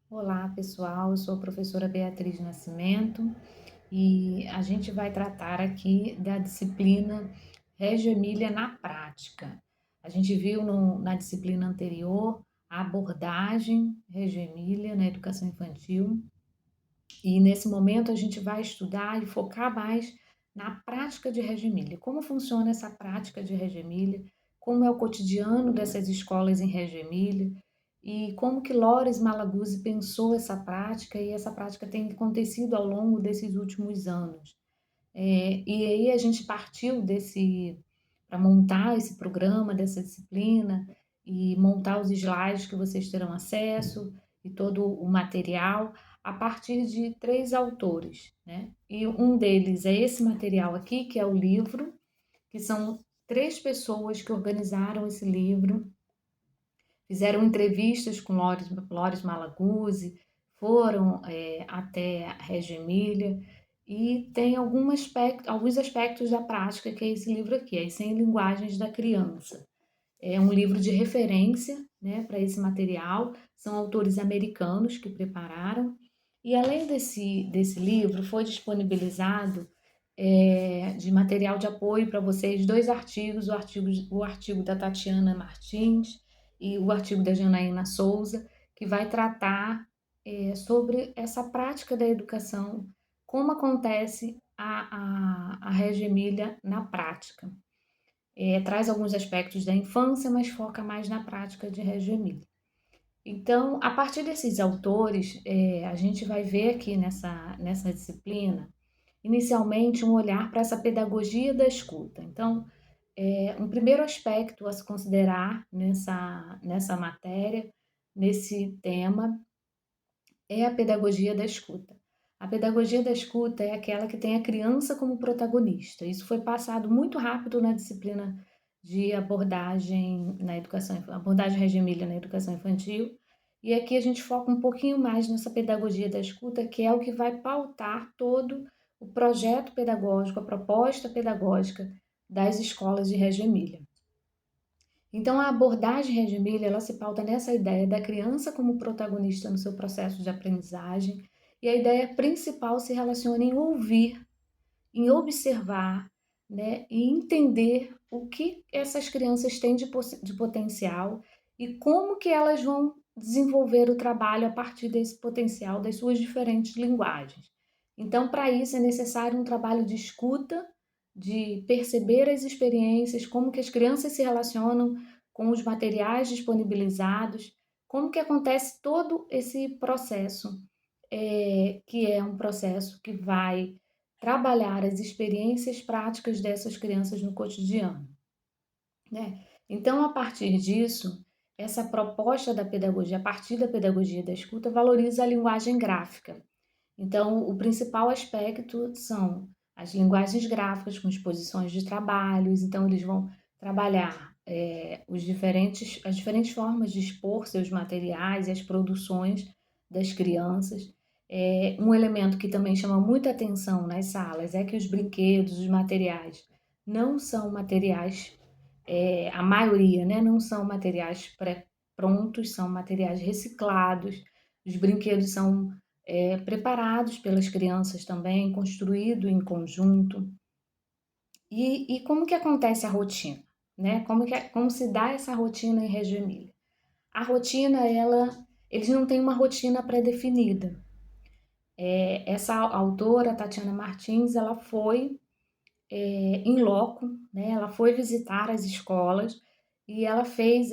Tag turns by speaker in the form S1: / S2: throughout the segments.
S1: Olá, pessoal. Eu sou a professora Beatriz Nascimento e a gente vai tratar aqui da disciplina Reggio Emília na prática. A gente viu na disciplina anterior a abordagem Reggio Emília na educação infantil e nesse momento a gente vai estudar e focar mais na prática de Reggio Emília. Como funciona essa prática de Reggio Emília? Como é o cotidiano dessas escolas em Reggio Emília? E como que Loris Malaguzzi pensou essa prática e essa prática tem acontecido ao longo desses últimos anos. E aí a gente partiu desse para montar esse programa dessa disciplina e montar os slides que vocês terão acesso e todo o material a partir de três autores, né? E um deles é esse material aqui, que é o livro, que são três pessoas que organizaram esse livro, fizeram entrevistas com Loris Malaguzzi, foram até a Reggio Emília e tem alguns aspectos da prática que é esse livro aqui, as 100 linguagens da criança. É um livro de referência, né, para esse material, são autores americanos que prepararam, e além desse livro, foi disponibilizado de material de apoio para vocês dois artigos, o artigo da Tatiana Martins e o artigo da Janaína Souza, que vai tratar sobre essa prática da educação, como acontece a Reggio Emília na prática. Traz alguns aspectos da infância, mas foca mais na prática de Reggio Emília. Então, a partir desses autores, a gente vai ver aqui nessa disciplina, inicialmente, um olhar para essa pedagogia da escuta. Então, um primeiro aspecto a se considerar nessa matéria, nesse tema, é a pedagogia da escuta. A pedagogia da escuta é aquela que tem a criança como protagonista. Isso foi passado muito rápido na disciplina de abordagem Reggio Emília na educação infantil. E aqui a gente foca um pouquinho mais nessa pedagogia da escuta, que é o que vai pautar todo o projeto pedagógico, a proposta pedagógica das escolas de Reggio Emília. Então, a abordagem Reggio Emília, ela se pauta nessa ideia da criança como protagonista no seu processo de aprendizagem, e a ideia principal se relaciona em ouvir, em observar, né, e entender o que essas crianças têm de potencial e como que elas vão desenvolver o trabalho a partir desse potencial das suas diferentes linguagens. Então, para isso é necessário um trabalho de escuta, de perceber as experiências, como que as crianças se relacionam com os materiais disponibilizados, como que acontece todo esse processo, que é um processo que vai trabalhar as experiências práticas dessas crianças no cotidiano, né? Então, a partir disso, essa proposta da pedagogia, a partir da pedagogia da escuta, valoriza a linguagem gráfica. Então, o principal aspecto são as linguagens gráficas com exposições de trabalhos. Então, eles vão trabalhar as diferentes formas de expor seus materiais e as produções das crianças. Um elemento que também chama muita atenção nas salas é que os brinquedos, os materiais, não são materiais, a maioria, né, não são materiais pré-prontos, são materiais reciclados. Os brinquedos são preparados pelas crianças também, construído em conjunto. E como que acontece a rotina, né? Como se dá essa rotina em Reggio Emília? A rotina, eles não têm uma rotina pré-definida. Essa autora, Tatiana Martins, ela foi em loco, né? Ela foi visitar as escolas e ela fez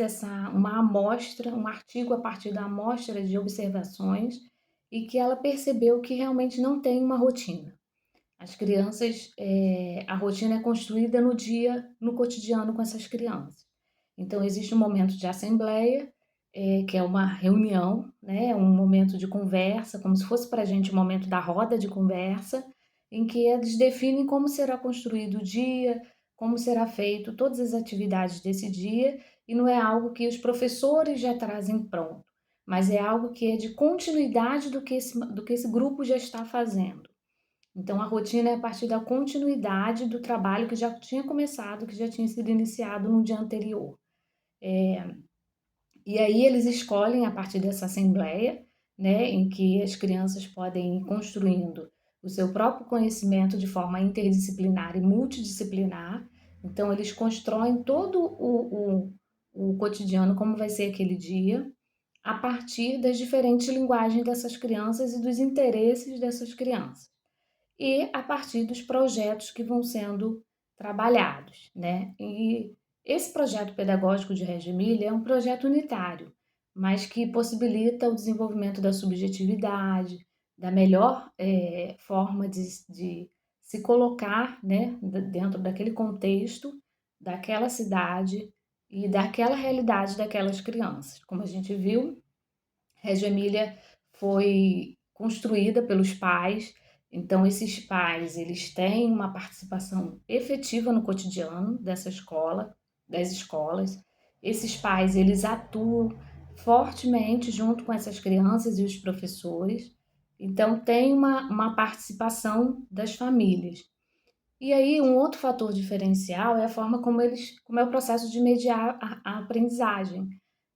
S1: uma amostra, um artigo a partir da amostra de observações e que ela percebeu que realmente não tem uma rotina. As crianças, a rotina é construída no dia, no cotidiano com essas crianças. Então, existe um momento de assembleia, que é uma reunião, né? Um momento de conversa, como se fosse para a gente o momento da roda de conversa, em que eles definem como será construído o dia, como será feito todas as atividades desse dia, e não é algo que os professores já trazem pronto, mas é algo que é de continuidade do que esse grupo já está fazendo. Então, a rotina é a partir da continuidade do trabalho que já tinha começado, que já tinha sido iniciado no dia anterior. E aí eles escolhem, a partir dessa assembleia, né, em que as crianças podem ir construindo o seu próprio conhecimento de forma interdisciplinar e multidisciplinar. Então, eles constroem todo o cotidiano, como vai ser aquele dia, a partir das diferentes linguagens dessas crianças e dos interesses dessas crianças. E a partir dos projetos que vão sendo trabalhados, né? E esse projeto pedagógico de Reggio Emilia é um projeto unitário, mas que possibilita o desenvolvimento da subjetividade, da melhor forma de se colocar, né, dentro daquele contexto, daquela cidade e daquela realidade daquelas crianças. Como a gente viu, Reggio Emilia foi construída pelos pais, então esses pais, eles têm uma participação efetiva no cotidiano dessa escola, das escolas. Esses pais, eles atuam fortemente junto com essas crianças e os professores. Então tem uma participação das famílias. E aí, um outro fator diferencial é a forma como é o processo de mediar a aprendizagem,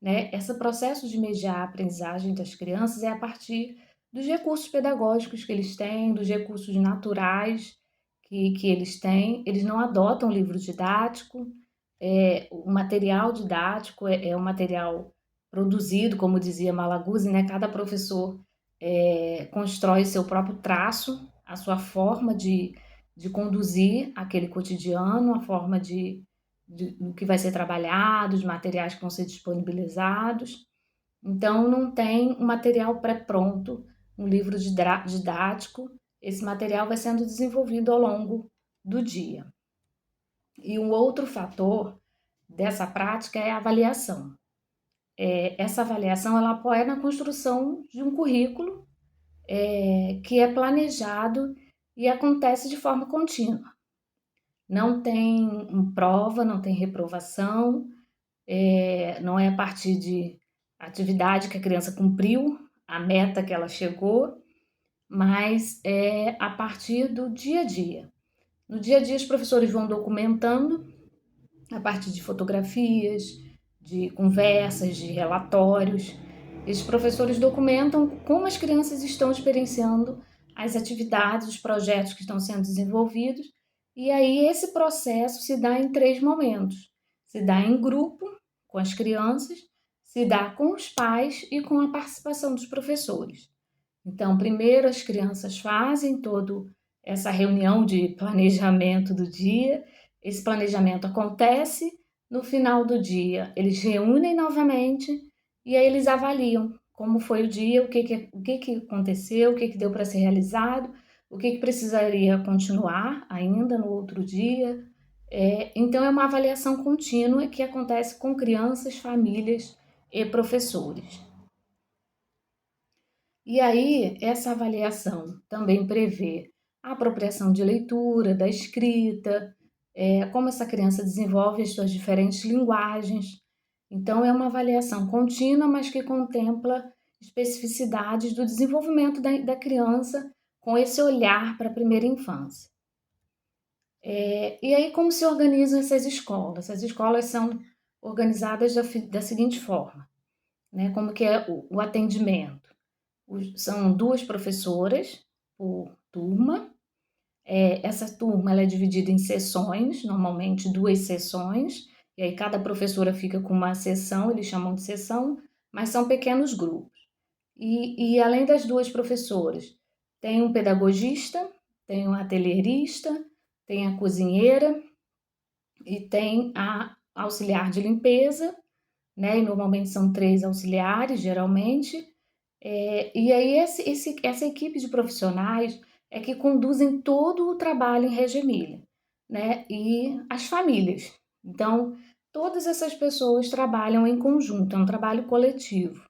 S1: né? Esse processo de mediar a aprendizagem das crianças é a partir dos recursos pedagógicos que eles têm, dos recursos naturais que eles têm. Eles não adotam livro didático, o material didático é um material produzido, como dizia Malaguzzi, né? Cada professor constrói seu próprio traço, a sua forma de conduzir aquele cotidiano, a forma do que vai ser trabalhado, os materiais que vão ser disponibilizados. Então, não tem um material pré-pronto, um livro didático. Esse material vai sendo desenvolvido ao longo do dia. E um outro fator dessa prática é a avaliação. Essa avaliação ela apoia na construção de um currículo que é planejado e acontece de forma contínua. Não tem prova, não tem reprovação, não é a partir de atividade que a criança cumpriu, a meta que ela chegou, mas é a partir do dia a dia. No dia a dia, os professores vão documentando a partir de fotografias, de conversas, de relatórios. Esses professores documentam como as crianças estão experienciando as atividades, os projetos que estão sendo desenvolvidos, e aí esse processo se dá em 3 momentos. Se dá em grupo, com as crianças, se dá com os pais e com a participação dos professores. Então, primeiro as crianças fazem toda essa reunião de planejamento do dia, esse planejamento acontece, no final do dia eles reúnem novamente e aí eles avaliam como foi o dia, o que aconteceu, o que deu para ser realizado, o que precisaria continuar ainda no outro dia. Então, é uma avaliação contínua que acontece com crianças, famílias e professores. E aí, essa avaliação também prevê a apropriação de leitura, da escrita, como essa criança desenvolve as suas diferentes linguagens. Então, é uma avaliação contínua, mas que contempla especificidades do desenvolvimento da criança com esse olhar para a primeira infância. E aí, como se organizam essas escolas? As escolas são organizadas da seguinte forma, né? Como que é o atendimento? São 2 professoras por turma. Essa turma ela é dividida em seções, normalmente 2 seções, e aí cada professora fica com uma seção, eles chamam de seção, mas são pequenos grupos. E além das 2 professoras, tem um pedagogista, tem um atelierista, tem a cozinheira e tem a auxiliar de limpeza, né? E normalmente são 3 auxiliares, geralmente. E aí essa equipe de profissionais é que conduzem todo o trabalho em Reggio Emilia, né? E as famílias. Então, todas essas pessoas trabalham em conjunto, é um trabalho coletivo.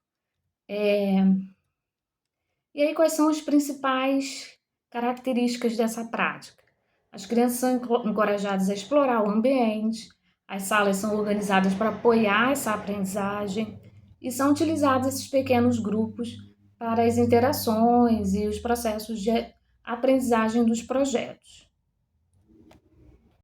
S1: E aí, quais são as principais características dessa prática? As crianças são encorajadas a explorar o ambiente, as salas são organizadas para apoiar essa aprendizagem e são utilizados esses pequenos grupos para as interações e os processos de aprendizagem dos projetos.